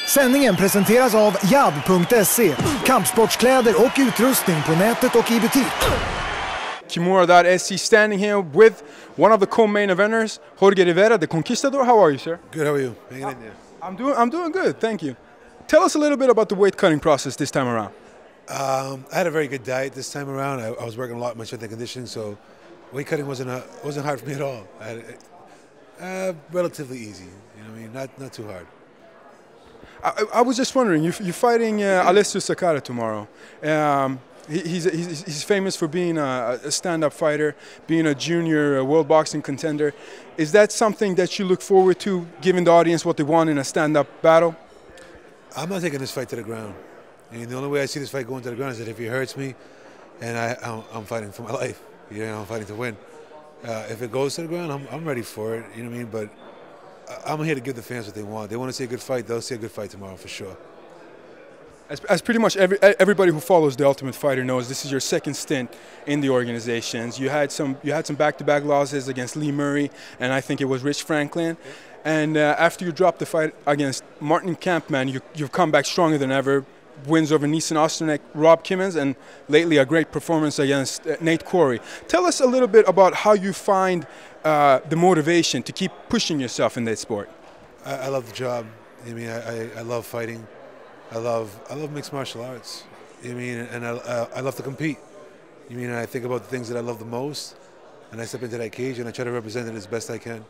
Sändningen presenteras av jad.se, kampsportskläder och utrustning på nätet och i butik. Kimura.se standing here with one of the co-main eventers, Jorge Rivera, the Conquistador. How are you, sir? Good, how are you? Hanging in there. I'm doing good, thank you. Tell us a little bit about the weight cutting process this time around. I had a very good diet this time around. I was working a lot on my strength and conditioning, so weight cutting wasn't hard for me at all. Relatively easy, you know what I mean? Not too hard. I was just wondering, you're fighting Alessio Sakara tomorrow. He's famous for being a stand-up fighter, being a junior world boxing contender. Is that something that you look forward to, giving the audience what they want in a stand-up battle? I'm not taking this fight to the ground. I mean, the only way I see this fight going to the ground is that if he hurts me, and I'm fighting for my life. You know, I'm fighting to win. If it goes to the ground, I'm ready for it. You know what I mean? But I'm here to give the fans what they want. They want to see a good fight. They'll see a good fight tomorrow for sure. As pretty much everybody who follows The Ultimate Fighter knows, this is your second stint in the organizations. You had some back-to-back losses against Lee Murray and I think it was Rich Franklin. And after you dropped the fight against Martin Kampmann, you've come back stronger than ever. Wins over Neeson Osterneck, Rob Kimmons, and lately a great performance against Nate Corey. Tell us a little bit about how you find the motivation to keep pushing yourself in that sport. I love the job. I mean, I love fighting. I love mixed martial arts. I mean, and I love to compete. I mean, I think about the things that I love the most, and I step into that cage and I try to represent it as best I can.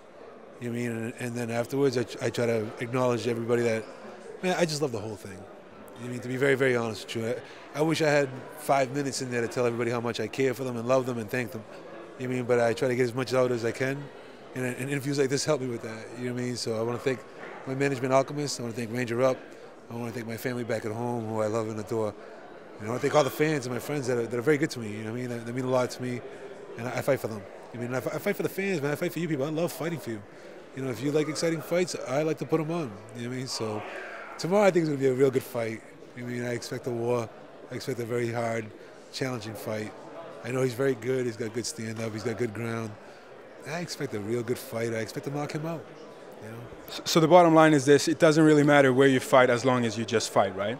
You know what I mean? And then afterwards, I try to acknowledge everybody that, man, I just love the whole thing. I mean, to be very, very honest with you, I wish I had 5 minutes in there to tell everybody how much I care for them and love them and thank them. You know what I mean? But I try to get as much out as I can, and interviews like this help me with that. You know what I mean? So I want to thank my management alchemist. I want to thank Ranger Up. I want to thank my family back at home, who I love and adore. And I want to thank all the fans and my friends that are very good to me. You know what I mean? They mean a lot to me, and I fight for them. I mean, I fight for the fans, man. I fight for you people. I love fighting for you. You know, if you like exciting fights, I like to put them on. You know what I mean? So tomorrow I think it's going to be a real good fight. I mean, I expect a war. I expect a very hard, challenging fight. I know he's very good. He's got good stand-up. He's got good ground. I expect a real good fight. I expect to knock him out. You know? So the bottom line is this: it doesn't really matter where you fight as long as you just fight, right?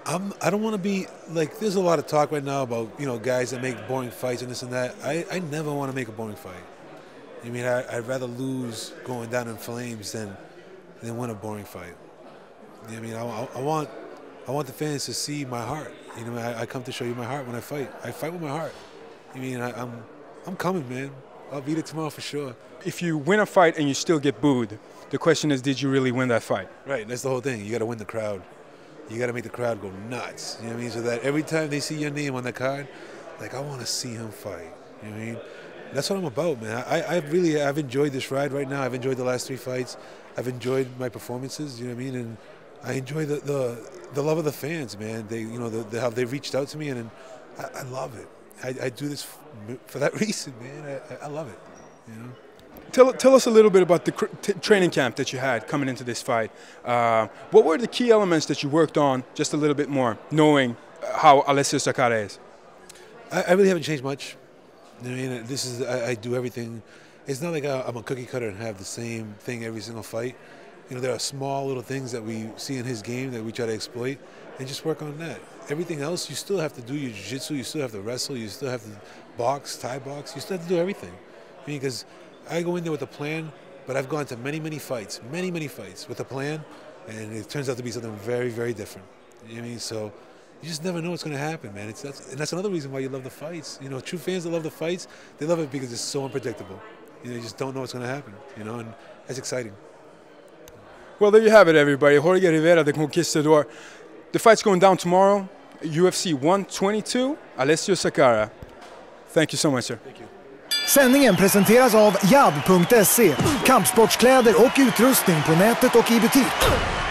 I don't want to be like. There's a lot of talk right now about, you know, guys that make boring fights and this and that. I never want to make a boring fight. I mean, I'd rather lose going down in flames than win a boring fight. You know what I mean? I want the fans to see my heart. You know, I come to show you my heart when I fight. I fight with my heart. I mean, I'm coming, man. I'll beat it tomorrow for sure. If you win a fight and you still get booed, the question is, did you really win that fight? Right, that's the whole thing. You got to win the crowd. You got to make the crowd go nuts. You know what I mean? So that every time they see your name on the card, like, I want to see him fight. You know what I mean? That's what I'm about, man. I've enjoyed this ride right now. I've enjoyed the last 3 fights. I've enjoyed my performances. You know what I mean? And I enjoy the love of the fans, man. They, you know, how they reached out to me, and I love it. I do this for that reason, man. I love it. You know. Tell us a little bit about the training camp that you had coming into this fight. What were the key elements that you worked on just a little bit more, knowing how Alessio Sakara is? I really haven't changed much. I mean, this is I do everything. It's not like I'm a cookie cutter and have the same thing every single fight. You know, there are small little things that we see in his game that we try to exploit and just work on that. Everything else, you still have to do your jiu-jitsu, you still have to wrestle, you still have to box, Thai box, you still have to do everything. I mean, because I go in there with a plan, but I've gone to many fights with a plan, and it turns out to be something very, very different. You know what I mean? So you just never know what's going to happen, man. And that's another reason why you love the fights. You know, true fans that love the fights, they love it because it's so unpredictable. You know, you just don't know what's going to happen, you know, and that's exciting. Well, there you have it, everybody. Jorge Rivera, the Conquistador. The fight's going down tomorrow. UFC 122, Alessio Sakara. Thank you so much, sir. Thank you. Sändningen presenteras av jad.se, kampsportskläder och utrustning på nätet och i butik.